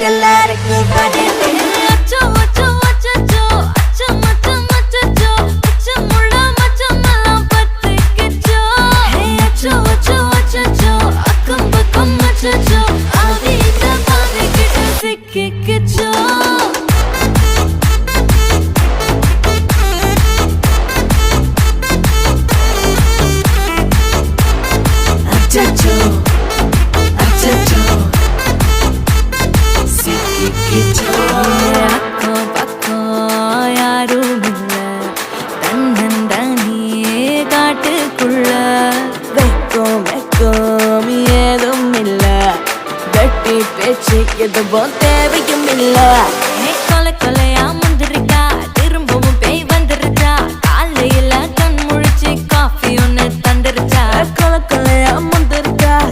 எல்லாருக்கும் பதில் அச்சோ அச்சோ அச்சோ அச்சம் அச்சம் அச்சோ அச்சமுள்ள மச்சமெல்லாம் பத்திக்கிச்சோ அச்சோ அச்சோ அச்சோ அக்கம் பக்கம் அச்சோ ஆவிட்ட பாவிக்கிட்ட சிக்கிக்கிச்சோ அச்சோ அச்சோ சிக்கிக்கிச்சோ அக்கம் பக்கம் யாரும் இல்ல தன்னந்தனியே காட்டுக்குள்ள வெக்கம் வெக்கம் ஏதும் இல்ல வெட்டி பேச்சு எதுவும் தேவையும் இல்ல